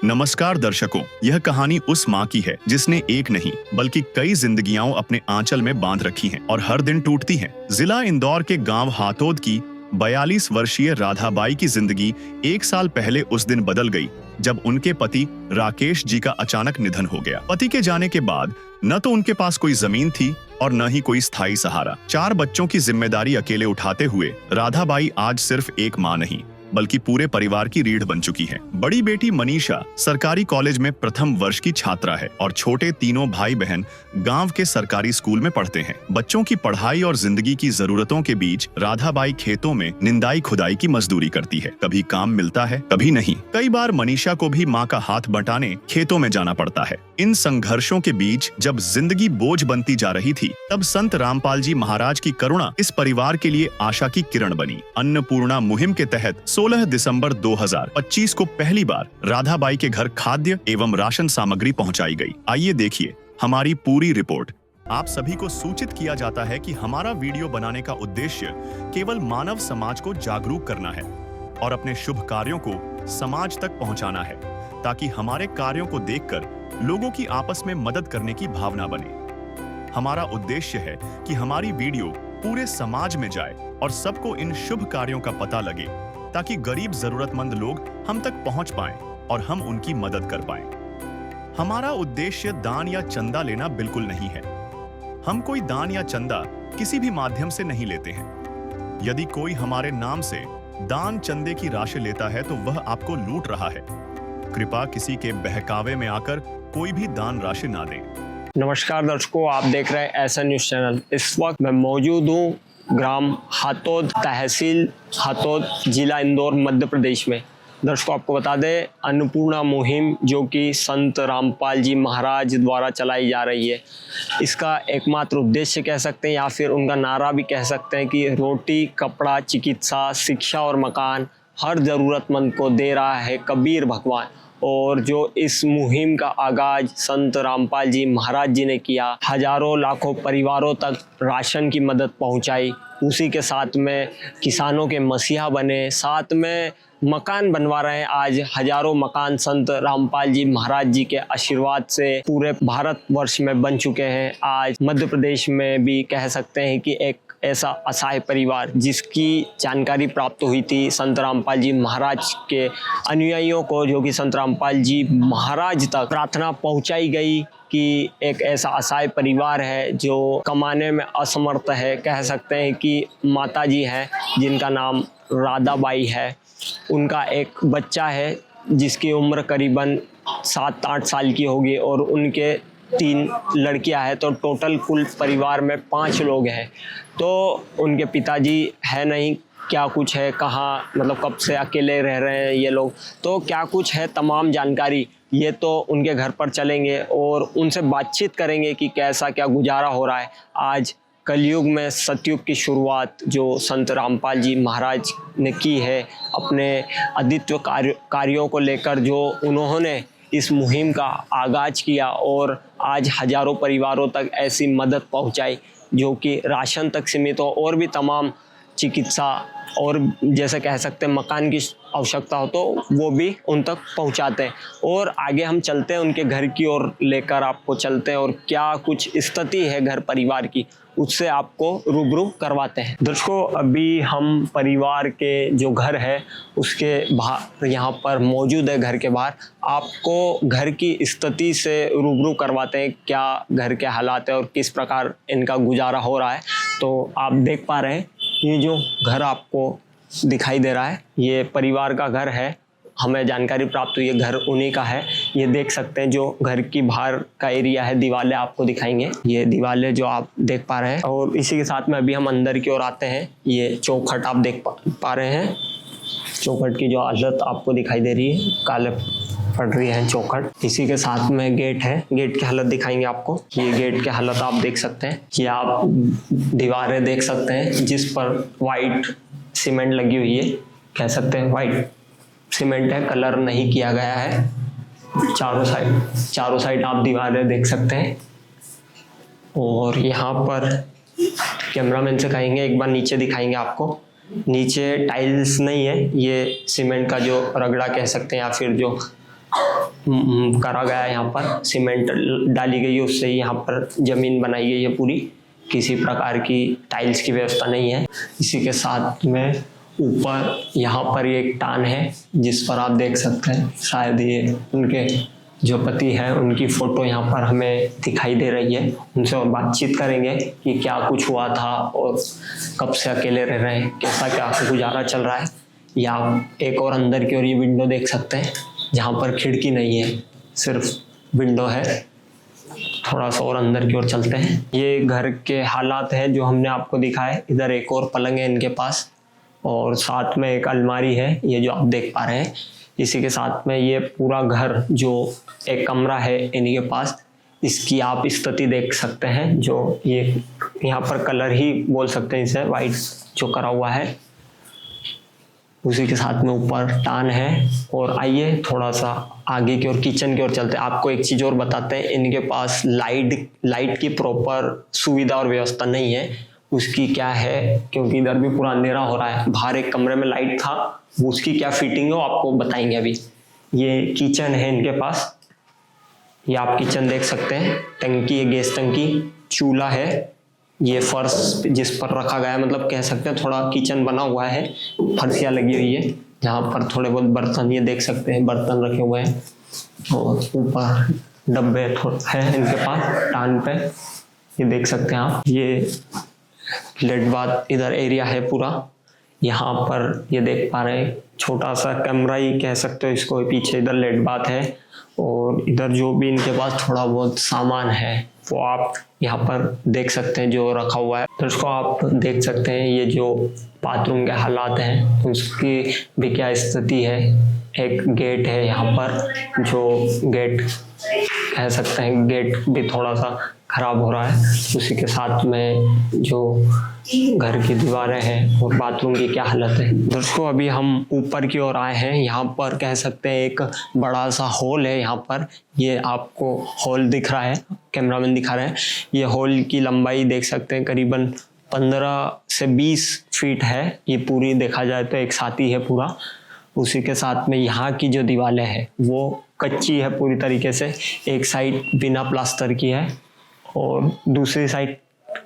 नमस्कार दर्शकों, यह कहानी उस माँ की है जिसने एक नहीं बल्कि कई जिंदगियां अपने आंचल में बांध रखी हैं और हर दिन टूटती हैं। जिला इंदौर के गांव हातोद की 42 वर्षीय राधाबाई की जिंदगी 1 साल पहले उस दिन बदल गई जब उनके पति राकेश जी का अचानक निधन हो गया। पति के जाने के बाद न तो उनके पास कोई जमीन थी और न ही कोई स्थायी सहारा। 4 बच्चों की जिम्मेदारी अकेले उठाते हुए राधाबाई आज सिर्फ एक माँ नहीं बल्कि पूरे परिवार की रीढ़ बन चुकी है। बड़ी बेटी मनीषा सरकारी कॉलेज में प्रथम वर्ष की छात्रा है और छोटे तीनों भाई बहन गांव के सरकारी स्कूल में पढ़ते हैं। बच्चों की पढ़ाई और जिंदगी की जरूरतों के बीच राधाबाई खेतों में निंदाई खुदाई की मजदूरी करती है। कभी काम मिलता है, कभी नहीं। कई बार मनीषा को भी माँ का हाथ बटाने खेतों में जाना पड़ता है। इन संघर्षों के बीच जब जिंदगी बोझ बनती जा रही थी, तब संत रामपाल जी महाराज की करुणा इस परिवार के लिए आशा की किरण बनी। अन्नपूर्णा मुहिम के तहत 16 दिसंबर 2025 को पहली बार राधाबाई के घर खाद्य एवं राशन सामग्री पहुंचाई गई। आइए देखिए हमारी पूरी रिपोर्ट। आप सभी को सूचित किया जाता है कि हमारा वीडियो बनाने का उद्देश्य केवल मानव समाज को जागरूक करना है और अपने शुभ कार्यों को समाज तक पहुंचाना है, ताकि हमारे कार्यों को देखकर लोगों की आपस में मदद करने की भावना बने। हमारा उद्देश्य है कि हमारी वीडियो पूरे समाज में जाए और सबको इन शुभ कार्यों का पता लगे, ताकि गरीब जरूरतमंद लोग हम तक पहुंच पाएं और हम उनकी मदद कर पाएं। हमारा उद्देश्य दान या चंदा लेना बिल्कुल नहीं है। हम कोई दान या चंदा किसी भी माध्यम से नहीं लेते हैं। यदि कोई हमारे नाम से दान चंदे की राशि लेता है तो वह आपको लूट रहा है। कृपया किसी के बहकावे में आकर कोई भी दान राशि ना दें। नमस्कार दर्शकों, आप देख रहे हैं ऐसा न्यूज़ चैनल। इस वक्त मैं मौजूद हूँ ग्राम हातोद, तहसील हातोद, जिला इंदौर, मध्य प्रदेश में। दर्शकों, आपको बता दें, अन्नपूर्णा मुहिम जो कि संत रामपाल जी महाराज द्वारा चलाई जा रही है, इसका एकमात्र उद्देश्य कह सकते हैं या फिर उनका नारा भी कह सकते हैं कि रोटी, कपड़ा, चिकित्सा, शिक्षा और मकान हर ज़रूरतमंद को दे रहा है कबीर भगवान। और जो इस मुहिम का आगाज संत रामपाल जी महाराज जी ने किया, हजारों लाखों परिवारों तक राशन की मदद पहुंचाई, उसी के साथ में किसानों के मसीहा बने, साथ में मकान बनवा रहे हैं। आज हजारों मकान संत रामपाल जी महाराज जी के आशीर्वाद से पूरे भारतवर्ष में बन चुके हैं। आज मध्य प्रदेश में भी कह सकते हैं कि एक ऐसा असहाय परिवार जिसकी जानकारी प्राप्त हुई थी संत रामपाल जी महाराज के अनुयायियों को, जो कि संत रामपाल जी महाराज तक प्रार्थना पहुंचाई गई कि एक ऐसा असहाय परिवार है जो कमाने में असमर्थ है। कह सकते हैं कि माता जी हैं जिनका नाम राधाबाई है। उनका एक बच्चा है जिसकी उम्र करीबन 7-8 साल की होगी और उनके 3 लड़कियां हैं, तो टोटल कुल परिवार में 5 लोग हैं। तो उनके पिताजी है नहीं, क्या कुछ है, कहाँ, मतलब कब से अकेले रह रहे हैं ये लोग, तो क्या कुछ है तमाम जानकारी ये तो उनके घर पर चलेंगे और उनसे बातचीत करेंगे कि कैसा क्या गुजारा हो रहा है। आज कलयुग में सतयुग की शुरुआत जो संत रामपाल जी महाराज ने की है, अपने अद्वितीय कार्यों को लेकर जो उन्होंने इस मुहिम का आगाज किया और आज हजारों परिवारों तक ऐसी मदद पहुंचाई जो कि राशन तक सीमित हो, और भी तमाम चिकित्सा और जैसे कह सकते हैं मकान की आवश्यकता हो तो वो भी उन तक पहुंचाते हैं। और आगे हम चलते हैं उनके घर की ओर, लेकर आपको चलते हैं और क्या कुछ स्थिति है घर परिवार की, उससे आपको रूबरू करवाते हैं। दर्शकों, अभी हम परिवार के जो घर है उसके बाहर यहाँ पर मौजूद है। घर के बाहर आपको घर की स्थिति से रूबरू करवाते हैं, क्या घर के हालात है और किस प्रकार इनका गुजारा हो रहा है। तो आप देख पा रहे हैं ये जो घर आपको दिखाई दे रहा है, ये परिवार का घर है। हमें जानकारी प्राप्त हुई है घर उन्हीं का है। ये देख सकते हैं जो घर की बाहर का एरिया है, दीवारें आपको दिखाएंगे, ये दीवारें जो आप देख पा रहे हैं। और इसी के साथ में अभी हम अंदर की ओर आते हैं। ये चौखट आप देख पा रहे हैं, चौखट की जो हालत आपको दिखाई दे रही है, काले पड़ रही है चौखट। इसी के साथ में गेट है, गेट की हालत दिखाएंगे आपको। ये गेट की हालत आप देख सकते हैं। ये आप दीवारें देख सकते हैं जिस पर वाइट सीमेंट लगी हुई है, कह सकते हैं वाइट सीमेंट है, कलर नहीं किया गया है। चारों साइड आप दीवारें देख सकते हैं। और यहाँ पर कैमरामैन से कहेंगे एक बार नीचे दिखाएंगे आपको। नीचे टाइल्स नहीं है, ये सीमेंट का जो रगड़ा कह सकते हैं या फिर जो करा गया है। यहाँ पर सीमेंट डाली गई है, उससे ही यहाँ पर जमीन बनाई गई है पूरी, किसी प्रकार की टाइल्स की व्यवस्था नहीं है। इसी के साथ में ऊपर यहाँ पर एक टान है जिस पर आप देख सकते हैं, शायद ये उनके जो पति है उनकी फोटो यहाँ पर हमें दिखाई दे रही है। उनसे और बातचीत करेंगे कि क्या कुछ हुआ था और कब से अकेले रह रहे हैं, कैसा क्या गुजारा चल रहा है। या एक और अंदर की ओर ये विंडो देख सकते हैं जहाँ पर खिड़की नहीं है, सिर्फ विंडो है। थोड़ा सा और अंदर की ओर चलते हैं। ये घर के हालात हैं जो हमने आपको दिखाए। इधर एक और पलंग है इनके पास और साथ में एक अलमारी है, ये जो आप देख पा रहे हैं। इसी के साथ में ये पूरा घर जो एक कमरा है इनके पास, इसकी आप स्थिति देख सकते हैं। जो ये यहाँ पर कलर ही बोल सकते हैं इसे, वाइट जो करा हुआ है। उसी के साथ में ऊपर टान है। और आइए थोड़ा सा आगे की ओर किचन की ओर चलते हैं। आपको एक चीज़ और बताते हैं, इनके पास लाइट की प्रॉपर सुविधा और व्यवस्था नहीं है। उसकी क्या है, क्योंकि इधर भी पूरा अंधेरा हो रहा है। बाहर एक कमरे में लाइट था, उसकी क्या फिटिंग है वो आपको बताएंगे अभी। ये किचन है इनके पास, ये आप किचन देख सकते हैं। टंकी है, गैस टंकी, चूल्हा है। ये फर्श जिस पर रखा गया है, मतलब कह सकते हैं थोड़ा किचन बना हुआ है, फर्शियाँ लगी हुई है जहाँ पर थोड़े बहुत बर्तन, ये देख सकते हैं बर्तन रखे हुए हैं। और ऊपर डब्बे है इनके पास टान पे, ये देख सकते हैं आप। ये लेट बाथ इधर एरिया है पूरा। यहाँ पर ये देख पा रहे हैं, छोटा सा कमरा ही कह सकते हो इसको। पीछे इधर लेट बाथ है और इधर जो भी इनके पास थोड़ा बहुत सामान है वो आप यहाँ पर देख सकते हैं जो रखा हुआ है। तो इसको आप देख सकते हैं। ये जो बाथरूम के हालात हैं उसकी भी क्या स्थिति है। एक गेट है यहाँ पर, जो गेट कह सकते हैं गेट भी थोड़ा सा खराब हो रहा है। उसी के साथ में जो घर की दीवारें हैं और बाथरूम की क्या हालत है। दोस्तों अभी हम ऊपर की ओर आए हैं। यहाँ पर कह सकते हैं एक बड़ा सा हॉल है। यहाँ पर ये आपको हॉल दिख रहा है, कैमरामैन दिखा रहे हैं। ये हॉल की लंबाई देख सकते हैं करीबन 15 से 20 फीट है। ये पूरी देखा जाए तो एक साथी है पूरा। उसी के साथ में यहाँ की जो दीवारें हैं वो कच्ची है पूरी तरीके से। एक साइड बिना प्लास्टर की है और दूसरी साइड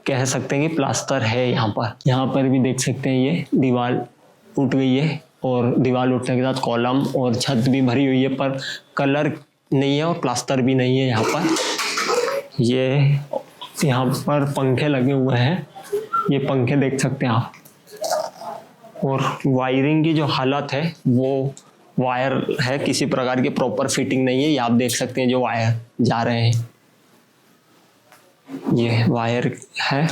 कह सकते हैं कि प्लास्टर है। यहाँ पर भी देख सकते हैं ये दीवार उठ गई है और दीवार उठने के साथ कॉलम और छत भी भरी हुई है, पर कलर नहीं है और प्लास्टर भी नहीं है। यहाँ पर यहाँ पर पंखे लगे हुए हैं, ये पंखे देख सकते हैं आप। और वायरिंग की जो हालत है वो वायर है, किसी प्रकार की प्रॉपर फिटिंग नहीं है। ये आप देख सकते हैं जो वायर जा रहे हैं, ये वायर है।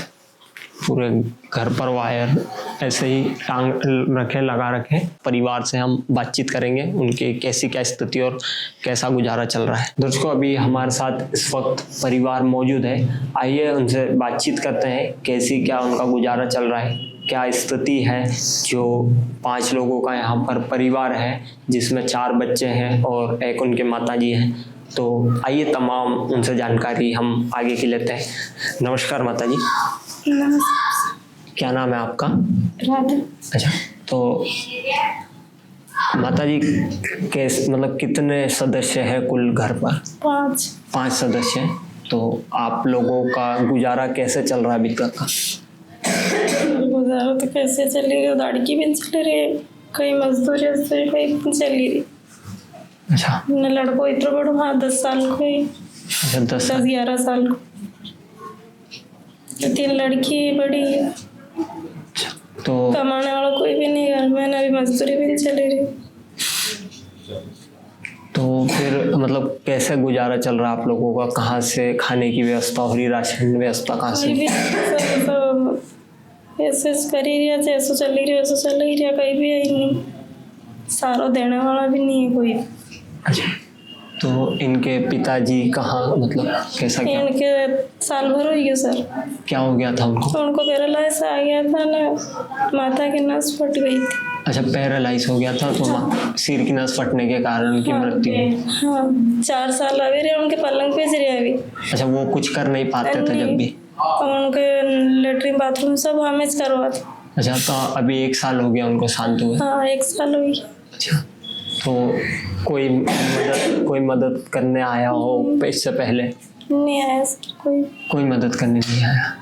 पूरे घर पर वायर ऐसे ही टांग रखे, लगा रखे। परिवार से हम बातचीत करेंगे, उनकी कैसी क्या स्थिति और कैसा गुजारा चल रहा है। दोस्तों अभी हमारे साथ इस वक्त परिवार मौजूद है, आइए उनसे बातचीत करते हैं कैसी क्या उनका गुजारा चल रहा है, क्या स्थिति है। जो 5 लोगों का यहाँ पर परिवार है जिसमें 4 बच्चे हैं और एक उनके माताजी हैं। तो आइए तमाम उनसे जानकारी हम आगे की लेते हैं। नमस्कार माताजी। क्या नाम है आपका? राधा। अच्छा, तो माताजी कैसे, मतलब कितने सदस्य हैं कुल घर पर? 5 सदस्य हैं। तो आप लोगों का गुजारा कैसे चल रहा है अभी तक का? गुजारा तो कैसे चल रही है, लड़की भी चल रही है, कई मजदूरी कहीं चल रही। अच्छा, न लड़को इतना बड़ो, हाँ 10 साल को ही। अच्छा 10-11 साल को। 3 लड़की बड़ी है। तो कमाने वाला कोई भी नहीं घर में, अभी मजदूरी भी नहीं चली रही। तो फिर मतलब कैसे गुजारा चल रहा है आप लोगों का? कहाँ से खाने की व्यवस्था हो रही, राशन व्यवस्था कहाँ से? ऐसे कर ही रहा, जैसे चल ही रहा वैसे चल ही रहा, कहीं भी है नहीं, सारा देने वाला भी नहीं है कोई। अच्छा, तो इनके पिताजी कहाँ, मतलब कैसा क्या? इनके साल भर हो गया सर। क्या हो गया था उनको? पैरालाइज आ गया था ना, माथा की नस फट गई थी। अच्छा, पैरालाइज हो गया था, तो सिर की नस फटने के कारण उनकी मृत्यु हुई। हाँ 4 साल अभी रहे उनके पलंग पे से रहे अभी। अच्छा, वो कुछ कर नहीं पाते थे जब भी? उनके लेटरिन बाथरूम सब हमें करवा था। अच्छा, तो अभी 1 साल हो गया उनको शांत हुए? हाँ 1 साल हो गया। अच्छा, तो कोई मदद करने आया हो इससे पहले? नहीं आया सर, कोई मदद करने नहीं आया।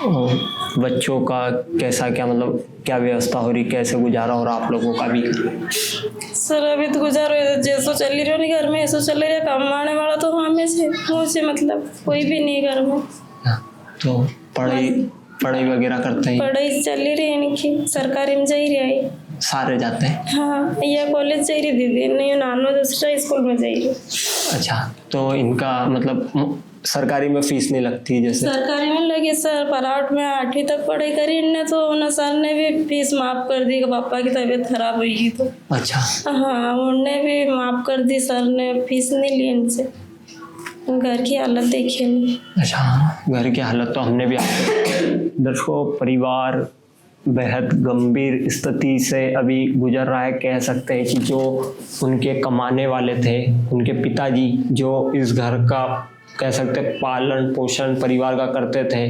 और बच्चों का कैसा क्या मतलब क्या व्यवस्था हो रही, कैसे गुजारा हो रहा आप लोगों का भी? सर अभी तो गुजारो जैसो चल रही हो घर में ऐसो चल रहा, कमाने वाला तो हमें से मुझसे मतलब कोई भी नहीं घर में। तो पढ़ाई वगैरह करते हैं? पढ़ाई चल रही है इनकी, सरकारी में जा ही रही है। सारे जाते हैं? हाँ, यह कॉलेज जा रही दीदी, नहीं नानो दूसरा स्कूल में जा रही। अच्छा, तो इनका मतलब सरकारी में फीस नहीं लगती? जैसे सरकारी में लगी सर, प्राइवेट में 8वीं तक पढ़ाई करी इनने, तो उन्हें सर ने भी फीस माफ कर दी कि पापा की तबीयत खराब हुई तो। अच्छा। हाँ, उन्होंने भी माफ कर दी, सर ने फीस नहीं ली इनसे। घर की हालत देखिए नहीं। अच्छा, घर की हालत तो हमने भी दर्शकों, परिवार बेहद गंभीर स्थिति से अभी गुजर रहा है। कह सकते हैं कि जो उनके कमाने वाले थे, उनके पिताजी जो इस घर का कह सकते हैं पालन पोषण परिवार का करते थे,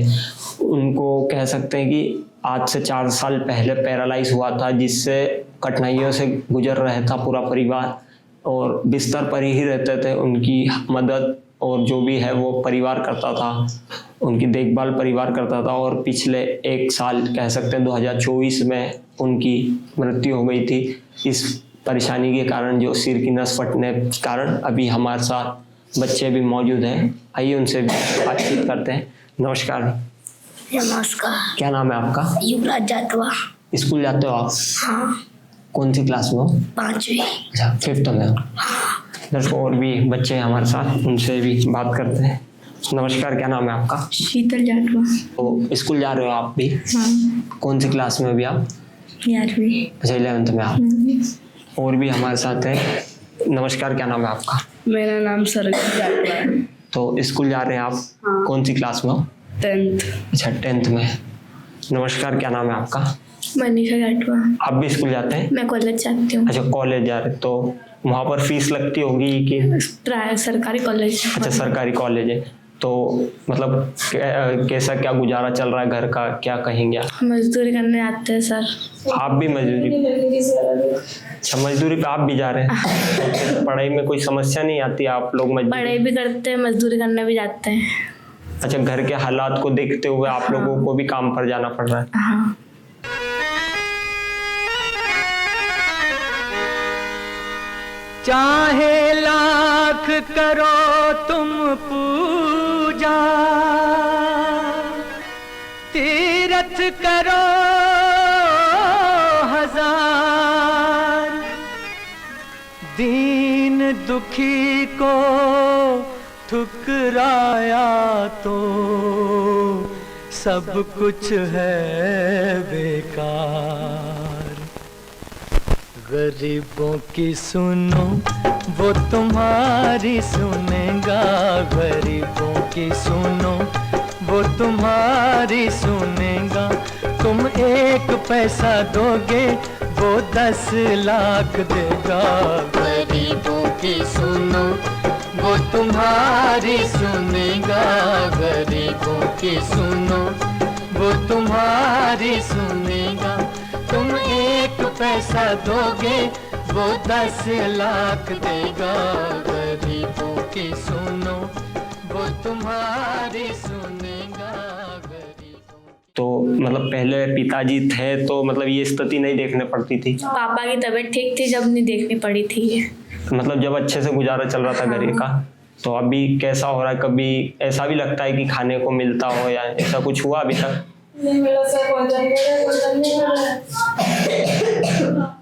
उनको कह सकते हैं कि आज से 4 साल पहले पैरालाइज हुआ था, जिससे कठिनाइयों से गुजर रहा था पूरा परिवार और बिस्तर पर ही रहते थे। उनकी मदद और जो भी है वो परिवार करता था, उनकी देखभाल परिवार करता था। और पिछले 1 साल कह सकते हैं 2024 में उनकी मृत्यु हो गई थी इस परेशानी के कारण, जो सिर की नस फटने के कारण। अभी हमारे साथ बच्चे भी मौजूद हैं, आइए उनसे बातचीत करते हैं। नमस्कार। नमस्कार। क्या नाम है आपका? युवराज जाटवा। स्कूल जाते हो आप? हाँ। कौन सी क्लास में हो? 5वीं। अच्छा, 5th में हो। दर्शकों, और भी बच्चे हैं हमारे साथ, उनसे भी बात करते हैं। नमस्कार, क्या नाम है आपका? शीतल जाटवा। तो स्कूल जा रहे हो आप भी? हाँ। कौन सी क्लास में अभी आप? 11वीं। अच्छा, 11th में आप। और भी हमारे साथ है। नमस्कार, क्या नाम है आपका? मेरा नाम सरगम जाटवा है। तो स्कूल जा रहे हैं आप? हाँ। कौन सी क्लास में हो? 10th। अच्छा, 10th में। नमस्कार, क्या नाम है आपका? मनीषा जाटवा। आप भी स्कूल जाते हैं? मैं कॉलेज जाती हूँ। अच्छा, कॉलेज जा रहे, तो वहाँ पर फीस लगती होगी कि? सरकारी कॉलेज। अच्छा, सरकारी कॉलेज है। तो मतलब कैसा क्या गुजारा चल रहा है घर का, क्या कहेंगे आप? मजदूरी करने आते हैं सर। आप भी मजदूरी? अच्छा, मजदूरी पे आप भी जा रहे हैं? तो पढ़ाई में कोई समस्या नहीं आती? आप लोग पढ़ाई भी करते हैं, मजदूरी करने भी जाते हैं। अच्छा, घर के हालात को देखते हुए आप लोगों को भी काम पर जाना पड़ रहा है? हाँ। चाहे लाख करो तुम पूजा, तीरथ करो 1000, दीन दुखी को ठुकराया तो सब कुछ है बेकार। गरीबों की सुनो वो तुम्हारी सुनेगा, गरीबों की सुनो वो तुम्हारी सुनेगा। तुम 1 पैसा दोगे वो 10 लाख देगा। गरीबों की सुनो वो तुम्हारी सुनेगा, गरीबों की सुनो वो तुम्हारी सुनेगा। तुम 1 पैसा दोगे वो 10 लाख देगा। गरीबों की सुनो वो तुम्हारी सुनेगा। तो मतलब पहले पिताजी थे तो मतलब ये स्थिति नहीं देखने पड़ती थी? पापा की तबीयत ठीक थी जब नहीं देखनी पड़ी थी ये। मतलब जब अच्छे से गुजारा चल रहा था घर का। तो अभी कैसा हो रहा है? कभी ऐसा भी लगता है कि खाने को मिलता हो या ऐसा कुछ हुआ अभी तक? नहीं मिला सर, कोई नहीं मिला।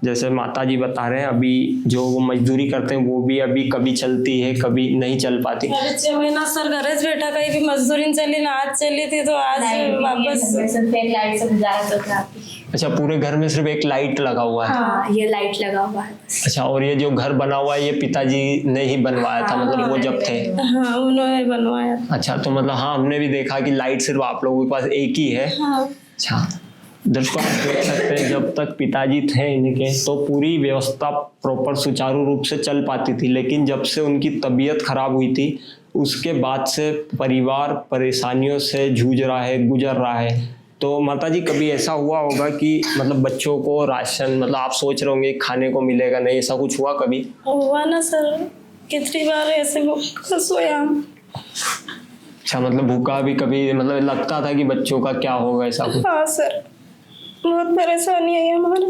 जैसे माताजी बता रहे हैं, अभी जो वो मजदूरी करते हैं वो भी अभी कभी चलती है कभी नहीं चल पाती। 6 महीना सर घर से बैठा, कहीं भी मजदूरी चली ना, आज चली थी तो आज वापस लाइट से गुजारा चल रहा है। अच्छा, पूरे घर में सिर्फ एक लाइट लगा हुआ है? हाँ, ये लाइट लगा हुआ है बस। अच्छा, और ये जो घर बना हुआ है ये पिताजी ने ही बनवाया था मतलब वो जब थे? हाँ, उन्होंने बनवाया। अच्छा, तो मतलब हाँ, हमने भी देखा कि लाइट सिर्फ आप लोगों के पास एक ही है। हाँ। अच्छा, दर्शकों आप देख सकते हैं जब तक पिताजी थे इनके तो पूरी व्यवस्था प्रॉपर सुचारू रूप से चल पाती थी, लेकिन जब से उनकी तबीयत खराब हुई थी उसके बाद से परिवार परेशानियों से जूझ रहा है, गुजर रहा है। तो माता जी कभी ऐसा हुआ होगा कि मतलब बच्चों को राशन मतलब आप सोच रहे होंगे खाने को मिलेगा नहीं, ऐसा कुछ हुआ कभी? हुआ ना सर, कितनी बार ऐसे सोया हम। अच्छा, मतलब भूखा भी कभी मतलब लगता था कि बच्चों का क्या होगा, ऐसा कुछ? हाँ सर, बहुत परेशानी है हमारा।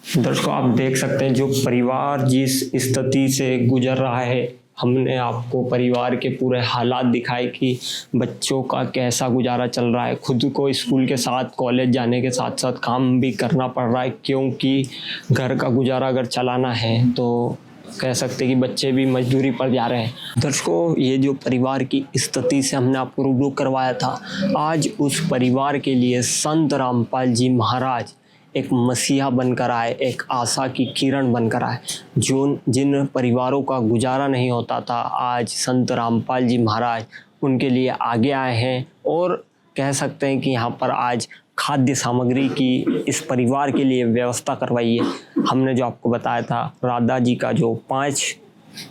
दर्शकों आप देख सकते हैं जो परिवार जिस स्थिति से गुजर रहा है, हमने आपको परिवार के पूरे हालात दिखाए कि बच्चों का कैसा गुजारा चल रहा है। खुद को स्कूल के साथ कॉलेज जाने के साथ साथ काम भी करना पड़ रहा है, क्योंकि घर का गुजारा अगर चलाना है तो कह सकते हैं कि बच्चे भी मजदूरी पर जा रहे हैं। दर्शकों ये जो परिवार की स्थिति से हमने आपको रूबरू करवाया था, आज उस परिवार के लिए संत रामपाल जी महाराज एक मसीहा बनकर आए, एक आशा की किरण बनकर आए। जिन परिवारों का गुजारा नहीं होता था, आज संत रामपाल जी महाराज उनके लिए आगे आए हैं और कह सकते हैं कि यहाँ पर आज खाद्य सामग्री की इस परिवार के लिए व्यवस्था करवाई है। हमने जो आपको बताया था राधा जी का जो 5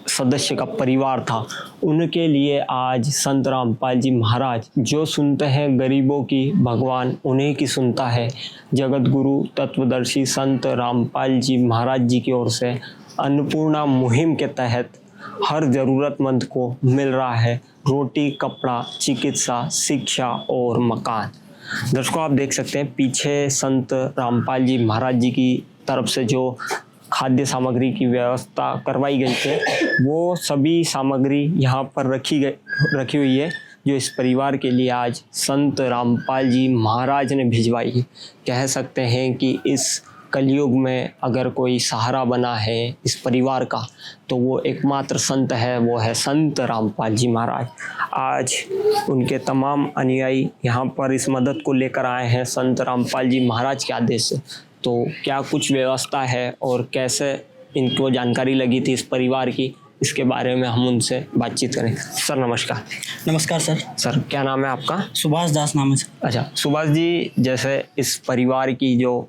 सदस्य का परिवार था, उनके लिए आज संत रामपाल जी महाराज जो सुनते हैं गरीबों की, भगवान उन्हीं की सुनता है। जगत गुरु तत्वदर्शी संत रामपाल जी महाराज जी की ओर से अन्नपूर्णा मुहिम के तहत हर ज़रूरतमंद को मिल रहा है रोटी, कपड़ा, चिकित्सा, शिक्षा और मकान। दर्शकों आप देख सकते हैं पीछे संत रामपाल जी महाराज जी की तरफ से जो खाद्य सामग्री की व्यवस्था करवाई गई थी, वो सभी सामग्री यहाँ पर रखी हुई है जो इस परिवार के लिए आज संत रामपाल जी महाराज ने भिजवाई है। कह सकते हैं कि इस कलयुग में अगर कोई सहारा बना है इस परिवार का तो वो एकमात्र संत है, वो है संत रामपाल जी महाराज। आज उनके तमाम अनुयायी यहाँ पर इस मदद को लेकर आए हैं संत रामपाल जी महाराज के आदेश से। तो क्या कुछ व्यवस्था है और कैसे इनको जानकारी लगी थी इस परिवार की, इसके बारे में हम उनसे बातचीत करें। सर नमस्कार। नमस्कार सर। सर क्या नाम है आपका? सुभाष दास नाम है सर। अच्छा सुभाष जी, जैसे इस परिवार की जो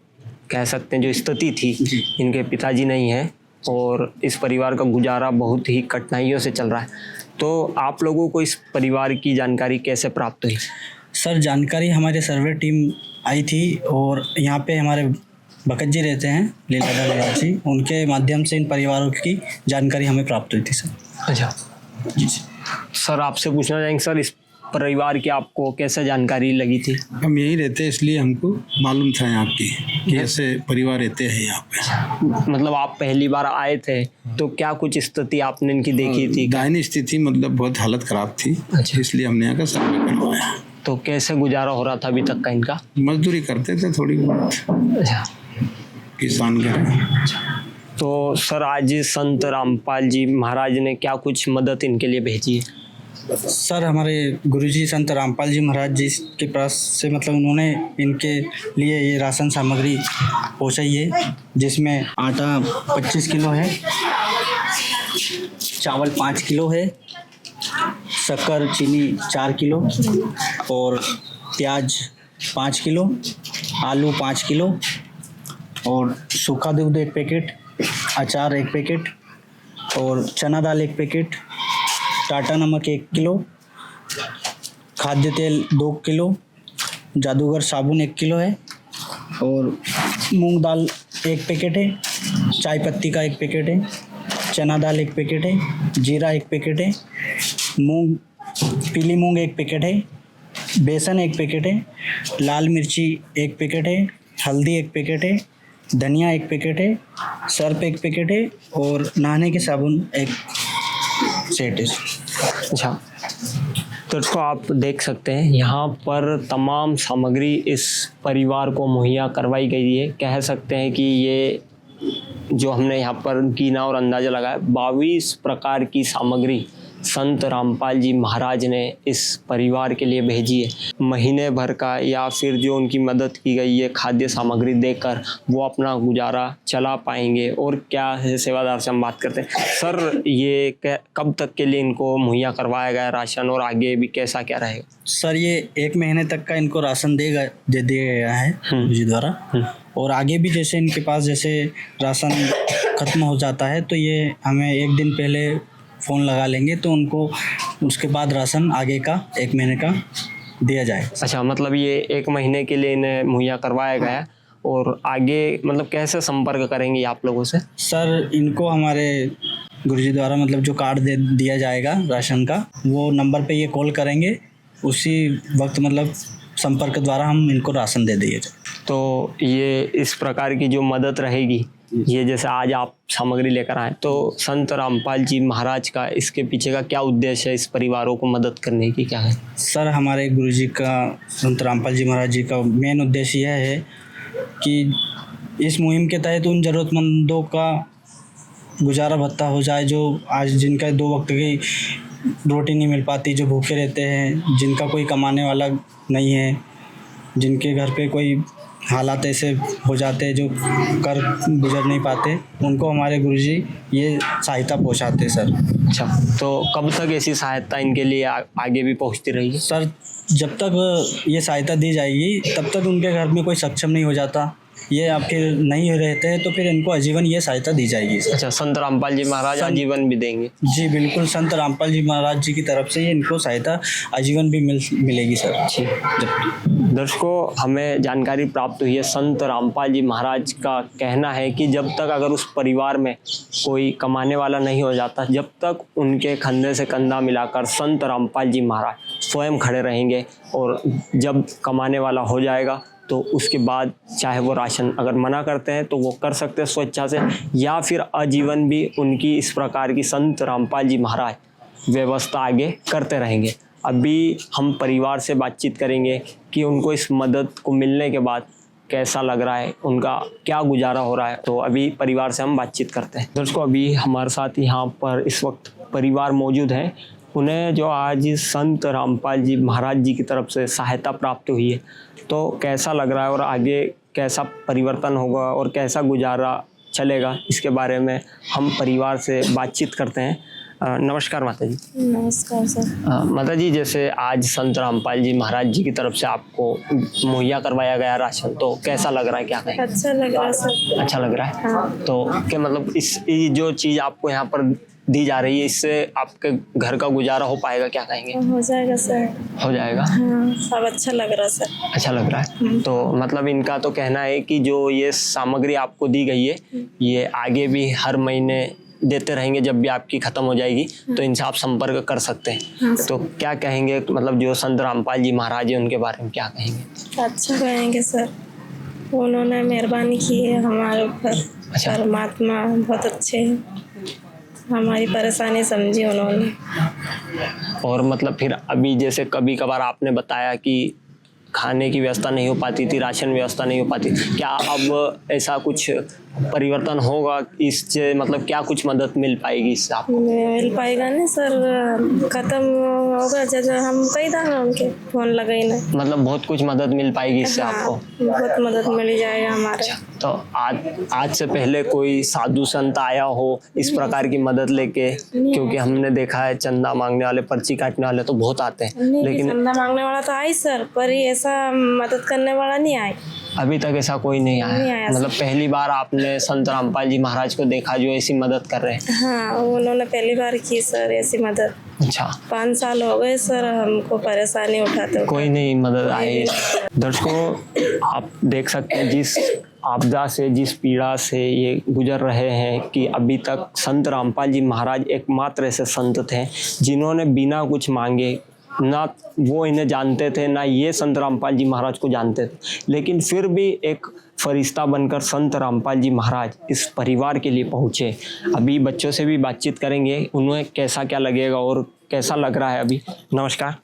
कह सकते हैं जो स्थिति थी, इनके पिताजी नहीं है और इस परिवार का गुजारा बहुत ही कठिनाइयों से चल रहा है, तो आप लोगों को इस परिवार की जानकारी कैसे प्राप्त हुई? सर जानकारी हमारे सर्वे टीम आई थी और यहाँ पे हमारे भगत जी रहते हैं लीलाधर निवासी, उनके माध्यम से इन परिवारों की जानकारी हमें प्राप्त हुई थी सर। अच्छा जी सर, आपसे पूछना चाहेंगे सर इस परिवार की आपको कैसे जानकारी लगी थी? हम यहीं रहते हैं इसलिए हमको मालूम था यहाँ की कि ऐसे परिवार रहते हैं यहाँ पे। मतलब आप पहली बार आए थे तो क्या कुछ स्थिति आपने इनकी देखी थी? दाहिनी स्थिति मतलब बहुत हालत खराब थी, इसलिए हमने यहाँ का सर्वे करवाया। तो कैसे गुजारा हो रहा था अभी तक का इनका? मजदूरी करते थे थोड़ी बहुत, अच्छा किसान घर। तो सर आज संत रामपाल जी महाराज ने क्या कुछ मदद इनके लिए भेजी है? सर हमारे गुरुजी संत रामपाल जी महाराज जी के पास से मतलब उन्होंने इनके लिए ये राशन सामग्री पहुँचाई है, जिसमें आटा 25 किलो है, चावल 5 किलो है, शक्कर चीनी 4 किलो और प्याज 5 किलो, आलू 5 किलो और सूखा दूध 1 पैकेट, अचार 1 पैकेट और चना दाल 1 पैकेट, टाटा नमक 1 किलो, खाद्य तेल 2 किलो, जादूगर साबुन 1 किलो है और मूंग दाल 1 पैकेट है, चाय पत्ती का 1 पैकेट है, चना दाल 1 पैकेट है, जीरा 1 पैकेट है, पीली मूंग 1 पैकेट है, बेसन 1 पैकेट है, लाल मिर्ची 1 पैकेट है, हल्दी 1 पैकेट है, धनिया 1 पैकेट है, सर्फ 1 पैकेट है और नहाने के साबुन 1 सेट है। अच्छा तो इसको आप देख सकते हैं यहाँ पर तमाम सामग्री इस परिवार को मुहैया करवाई गई है। कह सकते हैं कि ये जो हमने यहाँ पर गिना और अंदाज़ा लगाया 22 प्रकार की सामग्री संत रामपाल जी महाराज ने इस परिवार के लिए भेजी है। महीने भर का या फिर जो उनकी मदद की गई है खाद्य सामग्री देकर वो अपना गुजारा चला पाएंगे। और क्या है सेवादार से हम बात करते हैं। सर ये कब तक के लिए इनको मुहैया करवाया गया राशन और आगे भी कैसा क्या रहेगा? सर ये 1 महीने तक का इनको राशन दे दिया गया है जी द्वारा, और आगे भी जैसे इनके पास जैसे राशन ख़त्म हो जाता है तो ये हमें 1 दिन पहले फ़ोन लगा लेंगे तो उनको उसके बाद राशन आगे का 1 महीने का दिया जाए। अच्छा, मतलब ये 1 महीने के लिए इन्हें मुहैया करवाया गया है, और आगे मतलब कैसे संपर्क करेंगे आप लोगों से? सर इनको हमारे गुरुजी द्वारा मतलब जो कार्ड दे दिया जाएगा राशन का, वो नंबर पे ये कॉल करेंगे, उसी वक्त मतलब संपर्क द्वारा हम इनको राशन दे देंगे। तो ये इस प्रकार की जो मदद रहेगी, ये जैसे आज आप सामग्री लेकर आए, तो संत रामपाल जी महाराज का इसके पीछे का क्या उद्देश्य है, इस परिवारों को मदद करने की क्या है? सर हमारे गुरुजी का, संत रामपाल जी महाराज जी का मेन उद्देश्य यह है कि इस मुहिम के तहत उन ज़रूरतमंदों का गुजारा भत्ता हो जाए, जो आज जिनका 2 वक्त की रोटी नहीं मिल पाती, जो भूखे रहते हैं, जिनका कोई कमाने वाला नहीं है, जिनके घर पे कोई हालात ऐसे हो जाते हैं जो कर गुजर नहीं पाते, उनको हमारे गुरुजी ये सहायता पहुंचाते हैं सर। अच्छा, तो कब तक ऐसी सहायता इनके लिए आगे भी पहुंचती रहेगी? सर जब तक ये सहायता दी जाएगी तब तक उनके घर में कोई सक्षम नहीं हो जाता, ये आपके नहीं रहते हैं, तो फिर इनको आजीवन ये सहायता दी जाएगी। अच्छा, संत रामपाल जी महाराज आजीवन भी देंगे? जी बिल्कुल, संत रामपाल जी महाराज जी की तरफ से ये इनको सहायता आजीवन भी मिलेगी सर। जी, दर्शकों, हमें जानकारी प्राप्त हुई है, संत रामपाल जी महाराज का कहना है कि जब तक अगर उस परिवार में कोई कमाने वाला नहीं हो जाता, जब तक उनके कंधे से कंधा मिलाकर संत रामपाल जी महाराज स्वयं खड़े रहेंगे, और जब कमाने वाला हो जाएगा तो उसके बाद चाहे वो राशन अगर मना करते हैं तो वो कर सकते हैं स्वेच्छा से, या फिर आजीवन भी उनकी इस प्रकार की संत रामपाल जी महाराज व्यवस्था आगे करते रहेंगे। अभी हम परिवार से बातचीत करेंगे कि उनको इस मदद को मिलने के बाद कैसा लग रहा है, उनका क्या गुजारा हो रहा है। तो अभी परिवार से हम बातचीत करते हैं। दोस्तों, अभी हमारे साथ यहाँ पर इस वक्त परिवार मौजूद है, उन्हें जो आज संत रामपाल जी महाराज जी की तरफ से सहायता प्राप्त हुई है, तो कैसा लग रहा है और आगे कैसा परिवर्तन होगा और कैसा गुजारा चलेगा, इसके बारे में हम परिवार से बातचीत करते हैं। नमस्कार माता जी। नमस्कार सर। माता जी, जैसे आज संत रामपाल जी महाराज जी की तरफ से आपको मुहैया करवाया गया राशन, तो कैसा लग रहा है, क्या कहें? अच्छा लग रहा है सर। अच्छा लग रहा है। हाँ। तो क्या मतलब ये जो चीज़ आपको यहाँ पर दी जा रही है, इससे आपके घर का गुजारा हो पाएगा, क्या कहेंगे? हो जाएगा सर। हो जाएगा। हाँ, सब अच्छा लग रहा है सर। अच्छा लग रहा है। तो मतलब इनका तो कहना है कि जो ये सामग्री आपको दी गई है, ये आगे भी हर महीने देते रहेंगे, जब भी आपकी ख़त्म हो जाएगी तो इनसे आप संपर्क कर सकते हैं। तो क्या कहेंगे, मतलब जो संत रामपाल जी महाराज है उनके बारे में क्या कहेंगे? अच्छा कहेंगे सर, उन्होंने मेहरबानी की है हमारे ऊपर। अच्छा। परमात्मा बहुत अच्छे हैं, हमारी परेशानी समझी उन्होंने। और मतलब फिर अभी जैसे कभी कभार आपने बताया कि खाने की व्यवस्था नहीं हो पाती थी, राशन व्यवस्था नहीं हो पाती, क्या अब ऐसा कुछ परिवर्तन होगा इससे, मतलब क्या कुछ मदद मिल पाएगी इससे आपको? मिल पाएगा नहीं सर, खत्म होगा जब हम कई दाना उनके फोन लगाई ना, मतलब बहुत कुछ मदद मिल पाएगी इससे आपको? बहुत मदद मिल जाएगा हमारे। तो आज से पहले कोई साधु संत आया हो इस प्रकार की मदद लेके? क्योंकि हमने देखा है चंदा मांगने वाले, पर्ची काटने वाले तो बहुत आते हैं, लेकिन चंदा मांगने वाला तो आई सर, पर ऐसा मदद करने वाला नहीं आए। अभी तक ऐसा कोई नहीं आया। मतलब पहली बार आपने संत रामपाल जी महाराज को देखा जो ऐसी मदद कर रहे हैं? हाँ, उन्होंने पहली बार की सर ऐसी मदद। अच्छा। 5 साल हो गए सर हमको परेशानी उठाते, कोई नहीं मदद आई। दर्शकों, आप देख सकते हैं जिस आपदा से, जिस पीड़ा से ये गुजर रहे हैं, कि अभी तक संत रामपाल जी महाराज एकमात्र ऐसे संत थे जिन्होंने बिना कुछ मांगे, ना वो इन्हें जानते थे ना ये संत रामपाल जी महाराज को जानते थे, लेकिन फिर भी एक फरिश्ता बनकर संत रामपाल जी महाराज इस परिवार के लिए पहुँचे। अभी बच्चों से भी बातचीत करेंगे, उन्हें कैसा क्या लगेगा और कैसा लग रहा है अभी। नमस्कार।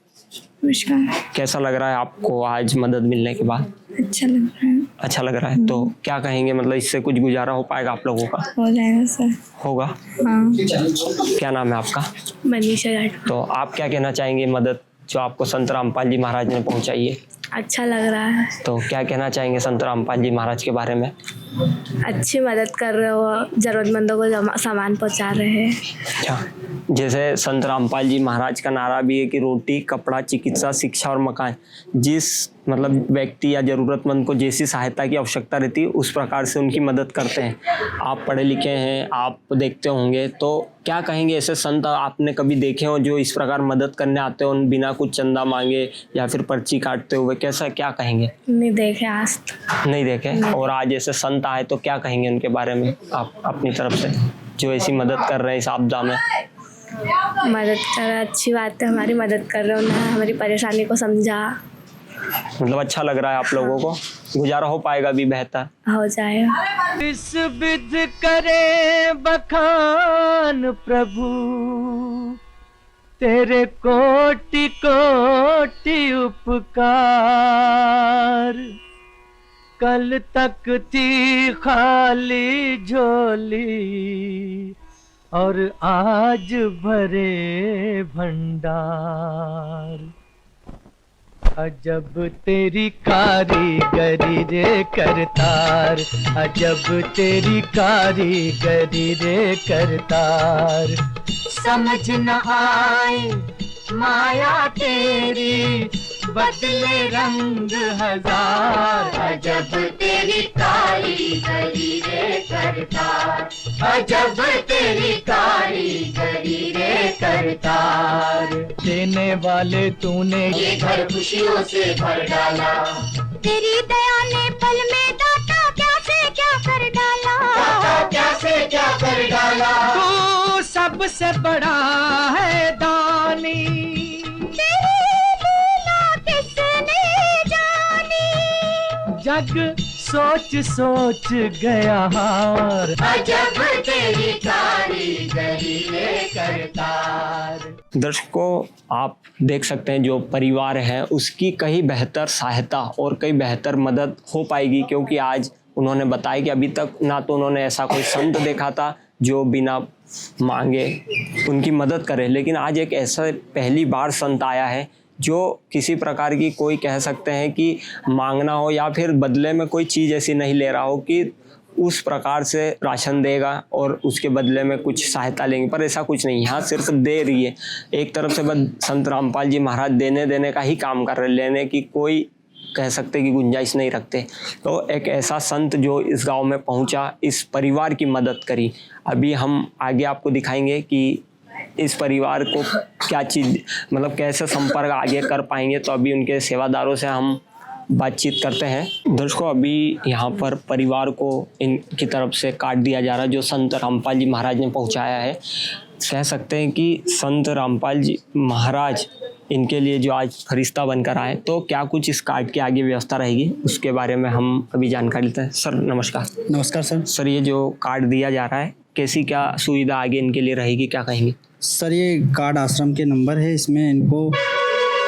नमस्कार। कैसा लग रहा है आपको आज मदद मिलने के बाद? अच्छा लग रहा है। अच्छा लग रहा है। तो क्या कहेंगे, मतलब इससे कुछ गुजारा हो पाएगा आप लोगों का? हो जाएगा सर। होगा। हाँ। क्या नाम है आपका? मनीषा जाट। तो आप क्या कहना चाहेंगे, मदद जो आपको संत रामपाल जी महाराज ने पहुंचाई है? अच्छा लग रहा है। तो क्या कहना चाहेंगे संत रामपाल जी महाराज के बारे में? अच्छी मदद कर रहे हो, ज़रूरतमंदों को सामान पहुंचा रहे हैं। अच्छा। जैसे संत रामपाल जी महाराज का नारा भी है कि रोटी, कपड़ा, चिकित्सा, शिक्षा और मकान, जिस मतलब व्यक्ति या ज़रूरतमंद को जैसी सहायता की आवश्यकता रहती है उस प्रकार से उनकी मदद करते हैं। आप पढ़े लिखे हैं, आप देखते होंगे, तो क्या कहेंगे ऐसे संत आपने कभी देखे हो जो इस प्रकार मदद करने आते हो बिना कुछ चंदा मांगे या फिर पर्ची काटते हुए? कैसा, क्या कहेंगे? नहीं देखे आज तक। नहीं देखे। और आज ऐसे संत आए तो क्या कहेंगे उनके बारे में आप अपनी तरफ से, जो ऐसी मदद कर रहे हैं इस आपदा में? मदद कर अच्छी बात है, हमारी मदद कर रहे हो ना, हमारी परेशानी को समझा। मतलब अच्छा लग रहा है आप लोगों को? गुजारा हो पाएगा भी बेहतर? हो जाएगा। इस विध करे बखान प्रभु, तेरे कोटि कोटि उपकार। कल तक थी खाली झोली और आज भरे भंडार। अजब तेरी कारीगरी रे करतार, अजब तेरी कारीगरी रे करतार। समझ न आए माया तेरी, बदले रंग हजार। अजब तेरी कारीगरी रे करतार, अजब तेरी कारीगरी रे करतार। देने वाले तूने ये घर खुशियों से भर डाला, तेरी दया ने पल में दाता क्या से क्या कर डाला, दाता क्या से क्या कर डाला। तू सबसे बड़ा है दानी, जग सोच सोच गया हार। अजब तेरी कारीगरी रे करतार। दर्शकों, आप देख सकते हैं जो परिवार है उसकी कहीं बेहतर सहायता और कहीं बेहतर मदद हो पाएगी, क्योंकि आज उन्होंने बताया कि अभी तक ना तो उन्होंने ऐसा कोई संत देखा था जो बिना मांगे उनकी मदद करे, लेकिन आज एक ऐसा पहली बार संत आया है जो किसी प्रकार की कोई कह सकते हैं कि मांगना हो या फिर बदले में कोई चीज़ ऐसी नहीं ले रहा हो कि उस प्रकार से राशन देगा और उसके बदले में कुछ सहायता लेंगे, पर ऐसा कुछ नहीं। यहाँ सिर्फ दे रही है। एक तरफ से बस संत रामपाल जी महाराज देने का ही काम कर रहे, लेने की कोई कह सकते कि गुंजाइश नहीं रखते। तो एक ऐसा संत जो इस गांव में पहुंचा, इस परिवार की मदद करी। अभी हम आगे आपको दिखाएंगे कि इस परिवार को क्या चीज़ मतलब कैसे संपर्क आगे कर पाएंगे, तो अभी उनके सेवादारों से हम बातचीत करते हैं। दर्शकों, अभी यहाँ पर परिवार को इनकी तरफ से कार्ड दिया जा रहा है जो संत रामपाल जी महाराज ने पहुँचाया है। कह सकते हैं कि संत रामपाल जी महाराज इनके लिए जो आज फरिश्ता बनकर आए, तो क्या कुछ इस कार्ड की आगे व्यवस्था रहेगी उसके बारे में हम अभी जानकारी लेते हैं। सर नमस्कार। नमस्कार सर। सर, ये जो कार्ड दिया जा रहा है कैसी क्या सुविधा आगे इनके लिए रहेगी, क्या कहेंगे? सर, ये कार्ड आश्रम के नंबर है। इसमें इनको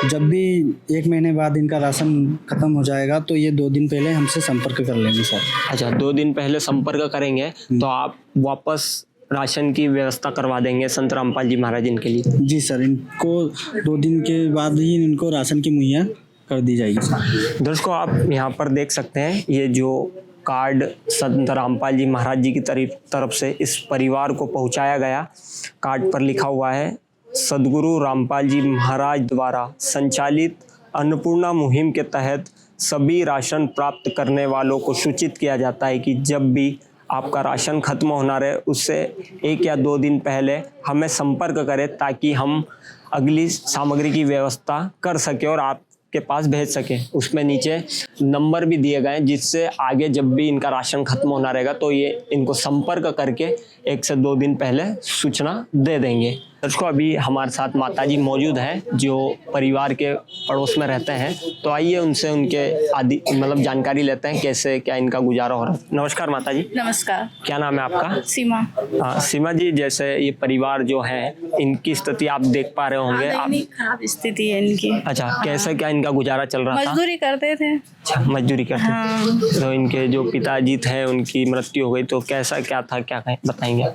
जब भी 1 महीने बाद इनका राशन ख़त्म हो जाएगा तो ये 2 दिन पहले हमसे संपर्क कर लेंगे सर। अच्छा, 2 दिन पहले संपर्क करेंगे तो आप वापस राशन की व्यवस्था करवा देंगे संत रामपाल जी महाराज इनके लिए? जी सर, इनको 2 दिन के बाद ही इनको राशन की मुहैया कर दी जाएगी सर। दर्शकों, आप यहाँ पर देख सकते हैं ये जो कार्ड संत रामपाल जी महाराज जी की तरफ से इस परिवार को पहुँचाया गया। कार्ड पर लिखा हुआ है, सद्गुरु रामपाल जी महाराज द्वारा संचालित अन्नपूर्णा मुहिम के तहत सभी राशन प्राप्त करने वालों को सूचित किया जाता है कि जब भी आपका राशन खत्म होना रहे उससे 1 या 2 दिन पहले हमें संपर्क करें ताकि हम अगली सामग्री की व्यवस्था कर सके और आपके पास भेज सके। उसमें नीचे नंबर भी दिए गए हैं जिससे आगे जब भी इनका राशन खत्म होना रहेगा तो ये इनको संपर्क करके 1 से 2 दिन पहले सूचना दे देंगे। दर्शकों, अभी हमारे साथ माताजी मौजूद हैं जो परिवार के पड़ोस में रहते हैं, तो आइए उनसे उनके आदि मतलब जानकारी लेते हैं कैसे क्या इनका गुजारा हो रहा है। नमस्कार माताजी। नमस्कार। क्या नाम है आपका? सीमा। सीमा जी, जैसे ये परिवार जो है इनकी स्थिति आप देख पा रहे होंगे। आप खराब स्थिति है इनकी। अच्छा, कैसे क्या इनका गुजारा चल रहा था? मजदूरी करते थे। अच्छा, मजदूरी करते थे। तो इनके जो पिताजी थे उनकी मृत्यु हो गई, तो कैसा क्या था, क्या बताएंगे?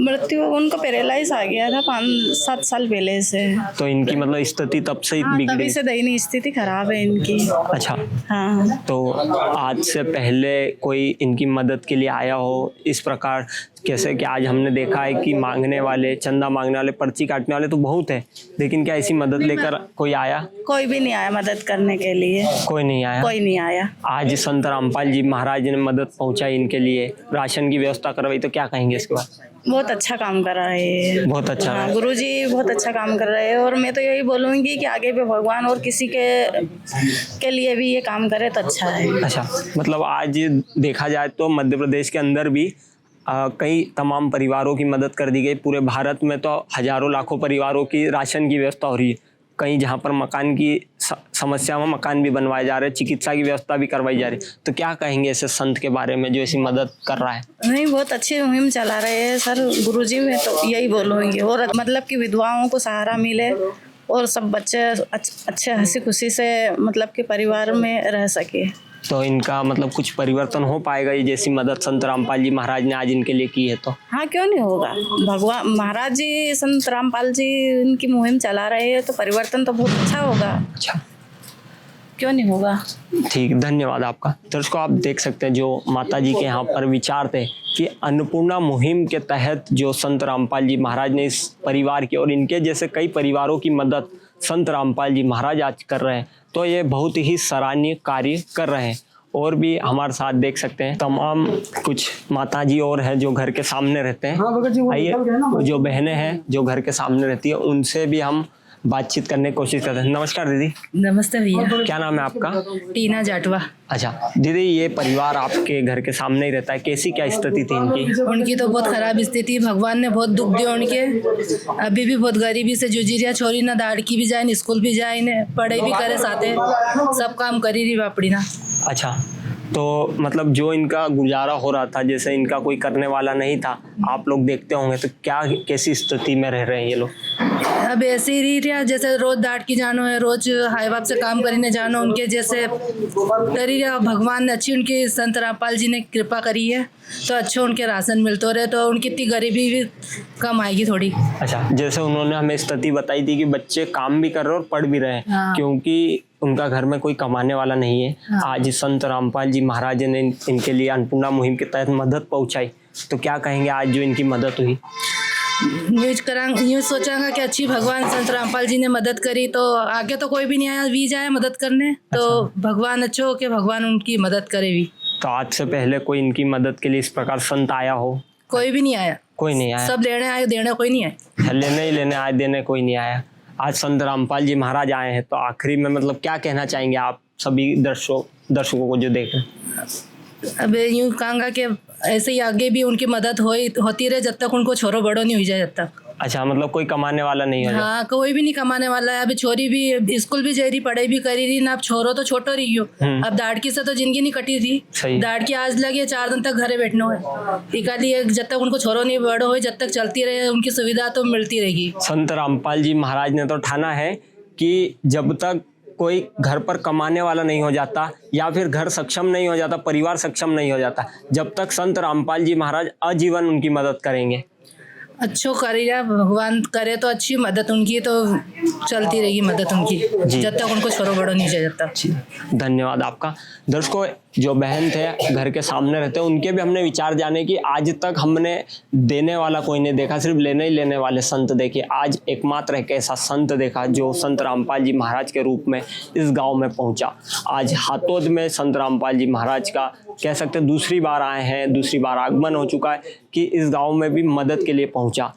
मृत्यु उनको पैरालाइज आ गया था 5-7 साल पहले से। तो इनकी मतलब स्थिति तब से बिगड़ी? तभी से दयनीय स्थिति खराब है इनकी। अच्छा। हाँ। तो आज से पहले कोई इनकी मदद के लिए आया हो इस प्रकार कैसे कि आज हमने देखा है कि मांगने वाले, चंदा मांगने वाले, पर्ची काटने वाले तो बहुत है, लेकिन क्या ऐसी मदद लेकर कोई आया? कोई भी नहीं आया मदद करने के लिए, कोई नहीं आया। कोई नहीं आया। आज संत रामपाल जी महाराज ने मदद पहुंचाई इनके लिए, राशन की व्यवस्था करवाई, तो क्या कहेंगे इसके बाद? बहुत अच्छा काम कर रहे हैं। बहुत अच्छा। हाँ, गुरुजी बहुत अच्छा काम कर रहे हैं और मैं तो यही बोलूँगी कि आगे भी भगवान और किसी के लिए भी ये काम करे तो अच्छा है। अच्छा, मतलब आज देखा जाए तो मध्य प्रदेश के अंदर भी कई तमाम परिवारों की मदद कर दी गई। पूरे भारत में तो हजारों लाखों परिवारों की राशन की व्यवस्था हो रही है। कहीं जहाँ पर मकान की समस्या में मकान भी बनवाए जा रहे हैं, चिकित्सा की व्यवस्था भी करवाई जा रही है। तो क्या कहेंगे ऐसे संत के बारे में जो ऐसी मदद कर रहा है? नहीं, बहुत अच्छी मुहिम चला रहे हैं सर गुरुजी, में तो यही बोलूँगी। और मतलब कि विधवाओं को सहारा मिले और सब बच्चे अच्छे हंसी खुशी से मतलब कि परिवार में रह सके। तो इनका मतलब कुछ परिवर्तन हो पाएगा ये जैसी मदद संत रामपाल जी महाराज ने आज इनके लिए की है तो? हाँ, क्यों नहीं होगा। भगवान महाराज जी, संत रामपाल जी इनकी मुहिम चला रहे हैं तो परिवर्तन तो बहुत अच्छा होगा। अच्छा, क्यों नहीं होगा। ठीक, धन्यवाद आपका। दर्शकों, आप देख सकते हैं जो माता जी के यहाँ पर विचार थे कि अन्नपूर्णा मुहिम के तहत जो संत रामपाल जी महाराज ने इस परिवार की और इनके जैसे कई परिवारों की मदद संत रामपाल जी महाराज आज कर रहे हैं, तो ये बहुत ही सराहनीय कार्य कर रहे हैं। और भी हमारे साथ देख सकते हैं तमाम कुछ माता जी और हैं जो घर के सामने रहते हैं। आइए, जो बहनें हैं जो घर के सामने रहती है उनसे भी हम बातचीत करने की कोशिश करते हैं। नमस्कार दीदी। नमस्ते भैया। क्या नाम है आपका? टीना जाटवा। अच्छा दीदी, ये परिवार आपके घर के सामने ही रहता है, कैसी क्या स्थिति थी इनकी? उनकी तो बहुत खराब स्थिति, भगवान ने बहुत दुख दिया उनके। अभी भी बहुत गरीबी से जूझी रही, छोरी ना दाड़ की भी जाए, स्कूल भी जाए, पढ़ाई भी करे, साथे सब काम करी रही बापड़ी ना। अच्छा, तो मतलब जो इनका गुजारा हो रहा था, जैसे इनका कोई करने वाला नहीं था, आप लोग देखते होंगे, तो क्या कैसी स्थिति में रह रहे हैं ये लोग? अब ऐसे ही रही, जैसे रोज दाट की जानो है, रोज हाई बाप से काम करने जानो, उनके जैसे करी रहा। भगवान ने अच्छी उनकी संत रामपाल जी ने कृपा करी है तो अच्छे उनके राशन मिलते रहे, तो उनकी इतनी गरीबी भी कम आएगी थोड़ी। अच्छा, जैसे उन्होंने हमें स्थिति बताई थी कि बच्चे काम भी कर रहे और पढ़ भी रहे हैं। हाँ। क्योंकि उनका घर में कोई कमाने वाला नहीं है। हाँ। आज संत रामपाल जी महाराज ने इनके लिए अन्नपूर्णा मुहिम के तहत मदद पहुंचाई, तो क्या कहेंगे आज जो इनकी मदद हुई? यूँ सोचांगा कि अच्छी भगवान संत रामपाल जी ने मदद करी तो आगे तो कोई भी नहीं आया, वी जाए मदद करने, तो भगवान अच्छे हो के भगवान उनकी मदद करे भी। तो आज से पहले कोई इनकी मदद के लिए इस प्रकार संत आया हो? कोई भी नहीं आया। कोई नहीं आया। सब लेने आए, देने कोई नहीं आया। लेने ही लेने आए, देने कोई नहीं आया। आज संत रामपाल जी महाराज आए हैं, तो आखिरी में मतलब क्या कहना चाहेंगे आप सभी दर्शकों को जो देख रहे हैं? अब यूँ कहूँगा कि ऐसे ही आगे भी उनकी मदद होती रहे जब तक उनको छोरो बड़ो नहीं हो जाए जब तक। अच्छा, मतलब कोई कमाने वाला नहीं है? हाँ, कोई भी नहीं कमाने वाला है। अभी छोरी भी स्कूल भी जा रही, पढ़ाई भी करी रही ना। अब छोरो तो छोटो रही हो, अब दाड़की से तो जिंदगी नहीं कटी थी। दाड़की आज लगी 4 दिन तक घरे बैठना है, इकाली जब तक उनको छोरो नहीं बड़ो हो, जब तक चलती रहे उनकी सुविधा तो मिलती रहेगी। संत रामपाल जी महाराज ने तो ठाना है कि जब तक कोई घर पर कमाने वाला नहीं हो जाता या फिर घर सक्षम नहीं हो जाता, परिवार सक्षम नहीं हो जाता, जब तक संत रामपाल जी महाराज आजीवन उनकी मदद करेंगे। अच्छो करेगा भगवान, करे तो अच्छी मदद उनकी तो चलती रहेगी मदद उनकी, जब तक उनको छोरो बड़ो नहीं जाए जब तक। धन्यवाद आपका। दर्शकों, जो बहन थे घर के सामने रहते हैं उनके भी हमने विचार जाने कि आज तक हमने देने वाला कोई नहीं देखा, सिर्फ लेने ही लेने वाले संत देखे। आज एकमात्र एक ऐसा संत देखा जो संत रामपाल जी महाराज के रूप में इस गांव में पहुंचा। आज हातोद में संत रामपाल जी महाराज का कह सकते हैं दूसरी बार आए हैं, दूसरी बार आगमन हो चुका है कि इस गांव में भी मदद के लिए पहुंचा।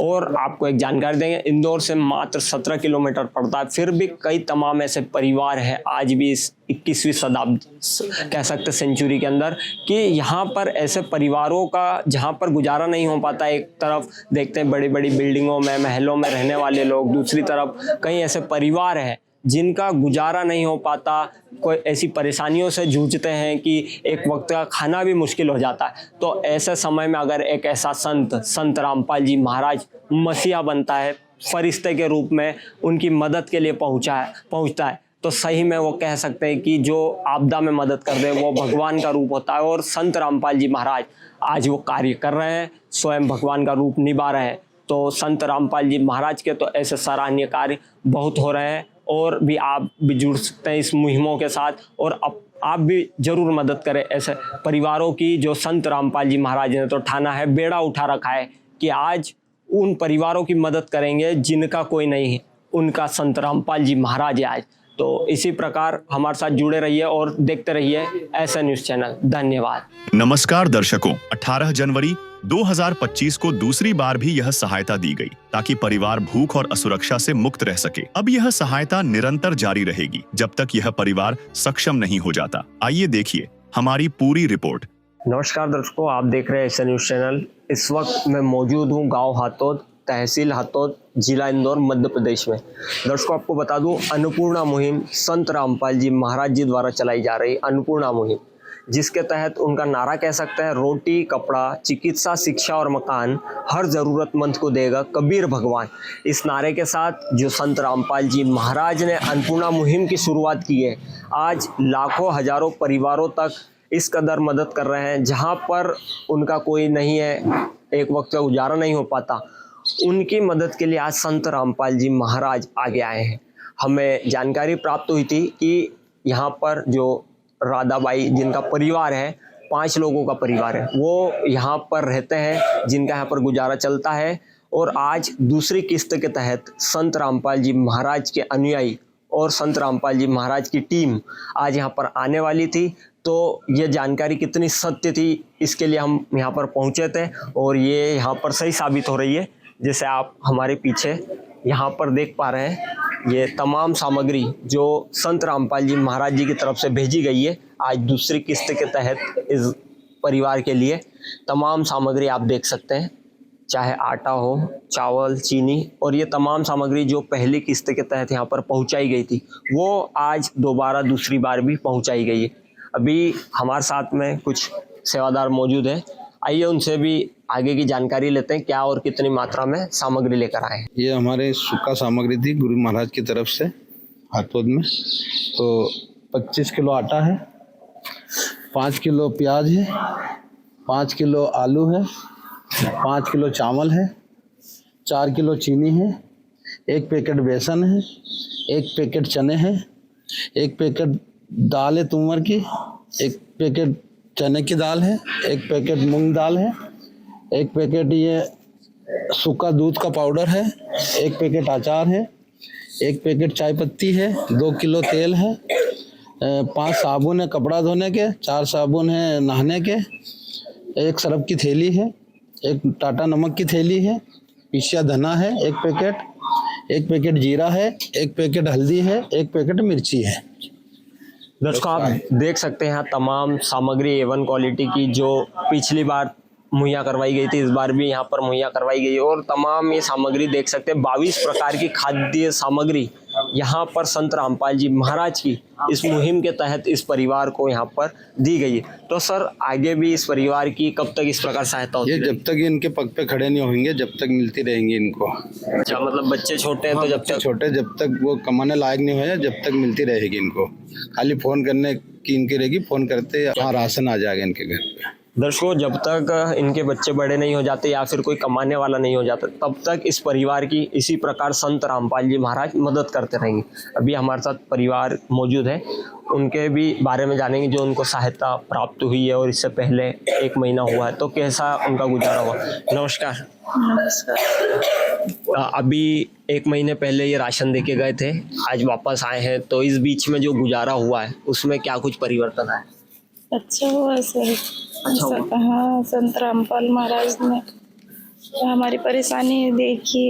और आपको एक जानकारी देंगे, इंदौर से मात्र 17 किलोमीटर पड़ता है, फिर भी कई तमाम ऐसे परिवार हैं आज भी इस 21वीं शताब्दी कह सकते सेंचुरी के अंदर कि यहाँ पर ऐसे परिवारों का जहाँ पर गुजारा नहीं हो पाता। एक तरफ देखते हैं बड़ी बड़ी बिल्डिंगों में, महलों में रहने वाले लोग, दूसरी तरफ कई ऐसे परिवार हैं जिनका गुजारा नहीं हो पाता, कोई ऐसी परेशानियों से जूझते हैं कि एक वक्त का खाना भी मुश्किल हो जाता है। तो ऐसे समय में अगर एक ऐसा संत रामपाल जी महाराज मसीहा बनता है, फरिश्ते के रूप में उनकी मदद के लिए पहुंचता है, तो सही में वो कह सकते हैं कि जो आपदा में मदद कर दे वो भगवान का रूप होता है। और संत रामपाल जी महाराज आज वो कार्य कर रहे हैं, स्वयं भगवान का रूप निभा रहे हैं। तो संत रामपाल जी महाराज के तो ऐसे सराहनीय कार्य बहुत हो रहे हैं और भी आप भी जुड़ सकते हैं इस मुहिमों के साथ और आप भी जरूर मदद करें ऐसे परिवारों की जो संत रामपाल जी महाराज ने तो ठाना है, बेड़ा उठा रखा है कि आज उन परिवारों की मदद करेंगे जिनका कोई नहीं है, उनका संत रामपाल जी महाराज है आज। तो इसी प्रकार हमारे साथ जुड़े रहिए और देखते रहिए ऐसा न्यूज़ चैनल। धन्यवाद। नमस्कार दर्शकों, 18 जनवरी 2025 को दूसरी बार भी यह सहायता दी गई ताकि परिवार भूख और असुरक्षा से मुक्त रह सके। अब यह सहायता निरंतर जारी रहेगी जब तक यह परिवार सक्षम नहीं हो जाता। आइए देखिए हमारी पूरी रिपोर्ट। नमस्कार दर्शकों, आप देख रहे हैं ऐसा न्यूज़ चैनल। इस वक्त मैं मौजूद हूँ गांव हातोद, तहसील हातोद, जिला इंदौर, मध्य प्रदेश में। दर्शकों आपको बता दूं, अन्नपूर्णा मुहिम संत रामपाल जी महाराज जी द्वारा चलाई जा रही अन्नपूर्णा मुहिम, जिसके तहत उनका नारा कह सकते हैं, रोटी, कपड़ा, चिकित्सा, शिक्षा और मकान हर ज़रूरतमंद को देगा कबीर भगवान। इस नारे के साथ जो संत रामपाल जी महाराज ने अन्नपूर्णा मुहिम की शुरुआत की है, आज लाखों हजारों परिवारों तक इस कदर मदद कर रहे हैं। जहां पर उनका कोई नहीं है, एक वक्त का गुजारा नहीं हो पाता, उनकी मदद के लिए आज संत रामपाल जी महाराज आगे आए हैं। हमें जानकारी प्राप्त हुई थी कि यहाँ पर जो राधाबाई जिनका परिवार है, 5 लोगों का परिवार है, वो यहाँ पर रहते हैं, जिनका यहाँ पर गुजारा चलता है। और आज दूसरी किस्त के तहत संत रामपाल जी महाराज के अनुयायी और संत रामपाल जी महाराज की टीम आज यहाँ पर आने वाली थी। तो ये जानकारी कितनी सत्य थी, इसके लिए हम यहाँ पर पहुँचे थे और ये यहाँ पर सही साबित हो रही है। जैसे आप हमारे पीछे यहाँ पर देख पा रहे हैं, ये तमाम सामग्री जो संत रामपाल जी महाराज जी की तरफ से भेजी गई है, आज दूसरी किस्त के तहत इस परिवार के लिए तमाम सामग्री आप देख सकते हैं, चाहे आटा हो, चावल, चीनी, और ये तमाम सामग्री जो पहली किस्त के तहत यहाँ पर पहुँचाई गई थी, वो आज दोबारा दूसरी बार भी पहुँचाई गई है। अभी हमारे साथ में कुछ सेवादार मौजूद हैं, आइए उनसे भी आगे की जानकारी लेते हैं, क्या और कितनी मात्रा में सामग्री लेकर आए हैं। ये हमारे सूखा सामग्री थी गुरु महाराज की तरफ से हातोद में। तो 25 किलो आटा है, 5 किलो प्याज है, 5 किलो आलू है, 5 किलो चावल है, 4 किलो चीनी है, 1 पैकेट बेसन है, 1 पैकेट चने हैं, 1 पैकेट दाल है तुअर की, 1 पैकेट चने की दाल है, 1 पैकेट मूंग दाल है, 1 पैकेट ये सूखा दूध का पाउडर है, 1 पैकेट अचार है, 1 पैकेट चाय पत्ती है, 2 किलो तेल है, 5 साबुन है कपड़ा धोने के, 4 साबुन है नहाने के, 1 सरफ की थैली है, 1 टाटा नमक की थैली है, पिसिया धना है 1 पैकेट, 1 पैकेट जीरा है, 1 पैकेट हल्दी है, 1 पैकेट मिर्ची है। दर्शकों आप देख सकते हैं तमाम सामग्री A1 क्वालिटी की जो पिछली बार मुहैया करवाई गई थी, इस बार भी यहाँ पर मुहैया करवाई गई। और तमाम ये सामग्री देख सकते हैं, 22 प्रकार की खाद्य सामग्री यहाँ पर संत रामपाल जी महाराज की इस मुहिम के तहत इस परिवार को यहाँ पर दी गई है। तो सर आगे भी इस परिवार की कब तक इस प्रकार सहायता होती है? जब तक इनके पग पे खड़े नहीं होंगे जब तक मिलती रहेंगी इनको। अच्छा, मतलब बच्चे छोटे हैं तो जब तक छोटे, जब तक वो कमाने लायक नहीं हो जब तक मिलती रहेगी इनको। खाली फोन करने की इनकी रहेगी, फोन करते हाँ राशन आ जाएगा इनके घर पे। दर्शकों जब तक इनके बच्चे बड़े नहीं हो जाते या फिर कोई कमाने वाला नहीं हो जाता, तब तक इस परिवार की इसी प्रकार संत रामपाल जी महाराज मदद करते रहेंगे। अभी हमारे साथ परिवार मौजूद है, उनके भी बारे में जानेंगे जो उनको सहायता प्राप्त हुई है और इससे पहले 1 महीना हुआ है, तो कैसा उनका गुजारा हुआ। नमस्कार। अभी 1 महीने पहले ये राशन देके गए थे, आज वापस आए हैं, तो इस बीच में जो गुजारा हुआ है उसमें क्या कुछ परिवर्तन आया? अच्छा हुआ सर। अच्छा हाँ, संत रामपाल महाराज ने हमारी परेशानी देखी,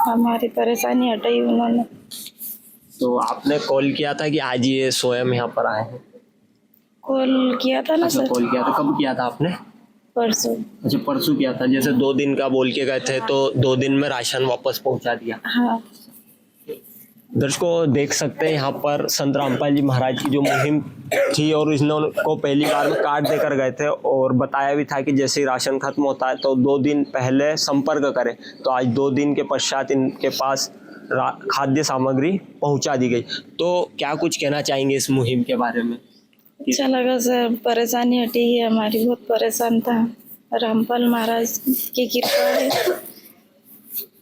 हमारी परेशानी हटाई उन्होंने। तो आपने कॉल किया था कि आज ये स्वयं यहाँ पर आए हैं? कॉल किया था ना सर। कॉल किया था, कब किया था आपने? परसों। अच्छा, परसों किया था। जैसे 2 दिन का बोल के गए थे, तो 2 दिन में राशन वापस पहुँचा दिया। हाँ। दर्शकों देख सकते हैं यहाँ पर संत रामपाल जी महाराज की जो मुहिम थी और इनको पहली बार में कार्ड देकर गए थे और बताया भी था कि जैसे ही राशन खत्म होता है तो 2 दिन पहले संपर्क करें। तो आज 2 दिन के पश्चात इनके पास खाद्य सामग्री पहुंचा दी गई। तो क्या कुछ कहना चाहेंगे इस मुहिम के बारे में? अच्छा लगा सर, परेशानी हटी है हमारी, बहुत परेशान था। रामपाल महाराज की कृपा है,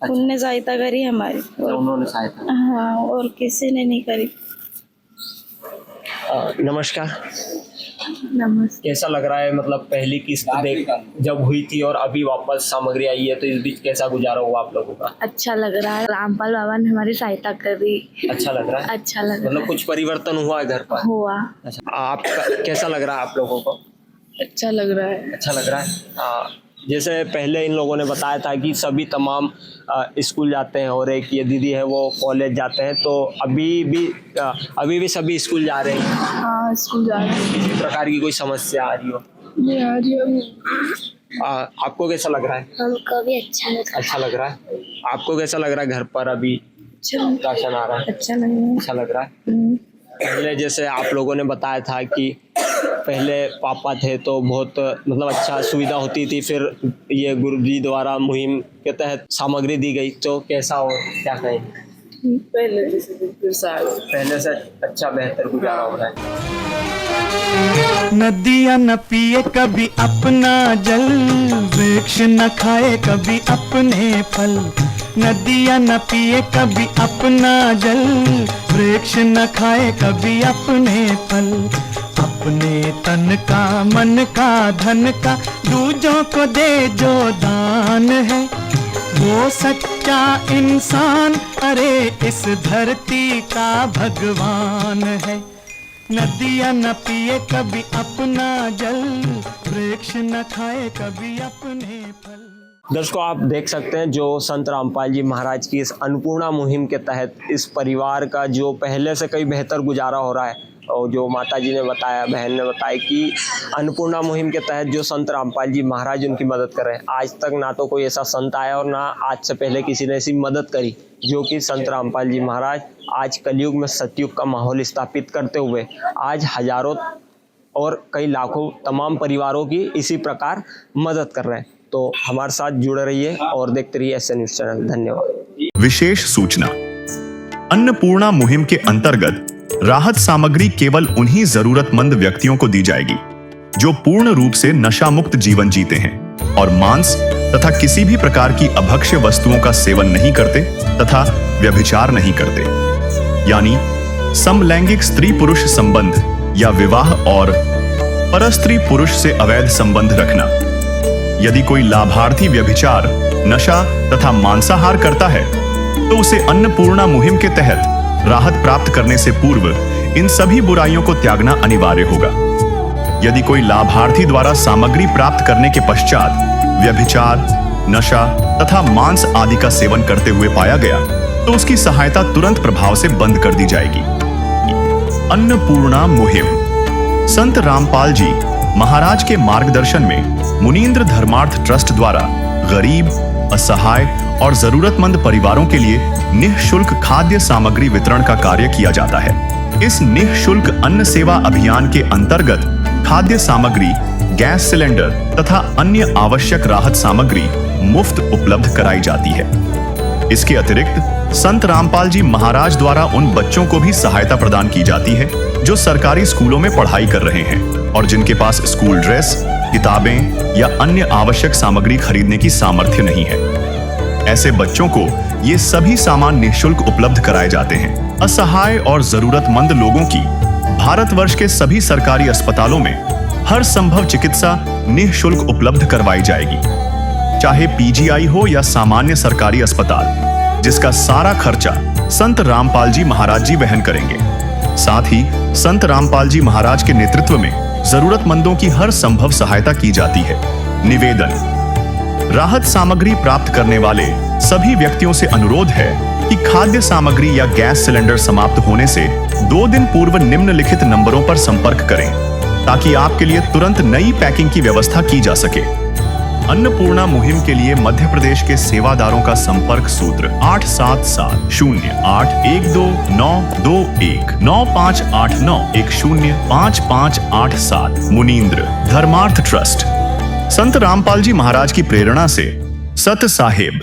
उनने सहायता करी हमारी। उन्होंने सहायता? हाँ, और किसी ने नहीं करी। नमस्कार। नमस्ते। कैसा लग रहा है, मतलब पहली किस्त देख जब हुई थी और अभी वापस सामग्री आई है, तो इस बीच कैसा गुजारा हुआ आप लोगों का? अच्छा लग रहा है, रामपाल बाबा ने हमारी सहायता करी। अच्छा लग रहा है? अच्छा लग रहा मतलब कुछ परिवर्तन हुआ है घर पर? हुआ। अच्छा, आपका कैसा लग रहा है आप लोगों को? अच्छा लग रहा है। अच्छा लग रहा है। जैसे पहले इन लोगों ने बताया था कि सभी तमाम स्कूल जाते हैं और एक ये दीदी है वो कॉलेज जाते हैं, तो अभी भी सभी स्कूल जा रहे हैं? हाँ, स्कूल जा रहे हैं। किसी प्रकार की कोई समस्या आ रही हो? नहीं आ रही है। आपको कैसा लग रहा है? हमको भी अच्छा लग रहा है। आपको कैसा लग रहा है घर पर अभी राशन आ रहा है? अच्छा नहीं अच्छा लग रहा है। पहले जैसे आप लोगों ने बताया था कि पहले पापा थे तो बहुत मतलब अच्छा सुविधा होती थी, फिर ये गुरुजी द्वारा मुहिम के तहत सामग्री दी गई, तो कैसा और क्या कहें? पहले से अच्छा बेहतर गुजारा हो रहा है। नदियाँ न पिए कभी अपना जल, वृक्ष न खाए कभी अपने फल। नदियाँ न पिए कभी अपना जल, वृक्ष न खाए कभी अपने फल। अपने तन का मन का धन का दूजों को दे जो दान है, वो सच्चा इंसान अरे इस धरती का भगवान है। नदियाँ न पिए कभी अपना जल, वृक्ष न खाए कभी अपने फल। दर्शकों, आप देख सकते हैं जो संत रामपाल जी महाराज की इस अन्नपूर्णा मुहिम के तहत इस परिवार का जो पहले से कई बेहतर गुजारा हो रहा है। और जो माता जी ने बताया, बहन ने बताया कि अन्नपूर्णा मुहिम के तहत जो संत रामपाल जी महाराज उनकी मदद कर रहे हैं। आज तक ना तो कोई ऐसा संत आया और ना आज से पहले किसी ने ऐसी मदद करी जो कि संत रामपाल जी महाराज आज कलयुग में सतयुग का माहौल स्थापित करते हुए आज हजारों और कई लाखों तमाम परिवारों की इसी प्रकार मदद कर रहे हैं। तो हमारे साथ जुड़े रहिए और देखते रहिए SN न्यूज़ चैनल। धन्यवाद। विशेष सूचना, अन्नपूर्णा मुहिम के अंतर्गत राहत सामग्री केवल उन्हीं जरूरतमंद व्यक्तियों को दी जाएगी जो पूर्ण रूप से नशा मुक्त जीवन जीते हैं और मांस तथा किसी भी प्रकार की अभक्ष्य वस्तुओं का सेवन नहीं करते तथा व्यभिचार नहीं करते, यानी समलैंगिक स्त्री पुरुष संबंध या विवाह और परस्त्री पुरुष से अवैध संबंध रखना। यदि कोई लाभार्थी व्यभिचार, नशा तथा मांसाहार करता है तो उसे अन्नपूर्णा मुहिम के तहत राहत प्राप्त करने से पूर्व इन सभी बुराइयों को त्यागना अनिवार्य होगा। यदि कोई लाभार्थी द्वारा सामग्री प्राप्त करने के पश्चात व्यभिचार, नशा तथा मांस आदि का सेवन करते हुए पाया गया तो उसकी सहायता तुरंत प्रभाव से बंद कर दी जाएगी। अन्नपूर्णा मुहिम संत रामपाल जी महाराज के मार्गदर्शन में मुनींद्र धर्मार्थ ट्रस्ट द्वारा गरीब, असहाय और जरूरतमंद परिवारों के लिए निःशुल्क खाद्य सामग्री वितरण का कार्य किया जाता है। इस निःशुल्क अन्न सेवा अभियान के अंतर्गत खाद्य सामग्री, गैस सिलेंडर तथा अन्य आवश्यक राहत सामग्री मुफ्त उपलब्ध कराई जाती है। इसके अतिरिक्त संत रामपाल जी महाराज द्वारा उन बच्चों को भी सहायता प्रदान की जाती है जो सरकारी स्कूलों में पढ़ाई कर रहे हैं और जिनके पास स्कूल ड्रेस, किताबें या अन्य आवश्यक सामग्री खरीदने की सामर्थ्य नहीं है। ऐसे बच्चों को ये सभी सामान निःशुल्क उपलब्ध कराए जाते हैं। असहाय और जरूरतमंद लोगों की भारतवर्ष के सभी सरकारी अस्पतालों में हर संभव चिकित्सा निःशुल्क उपलब्ध करवाई जाएगी, चाहे PGI हो या सामान्य सरकारी अस्पताल, जिसका सारा खर्चा संत रामपाल जी महाराज जी वहन करेंगे। साथ ही संत रामपाल जी महाराज के नेतृत्व में जरूरतमंदों की हर संभव सहायता की जाती है। निवेदन, राहत सामग्री प्राप्त करने वाले सभी व्यक्तियों से अनुरोध है कि खाद्य सामग्री या गैस सिलेंडर समाप्त होने से 2 दिन पूर्व निम्नलिखित नंबरों पर संपर्क करें ताकि आपके लिए तुरंत नई पैकिंग की व्यवस्था की जा सके। अन्नपूर्णा मुहिम के लिए मध्य प्रदेश के सेवादारों का संपर्क सूत्र 8770819589105587 मुनींद्र धर्मार्थ ट्रस्ट। संत रामपाल जी महाराज की प्रेरणा से सत साहेब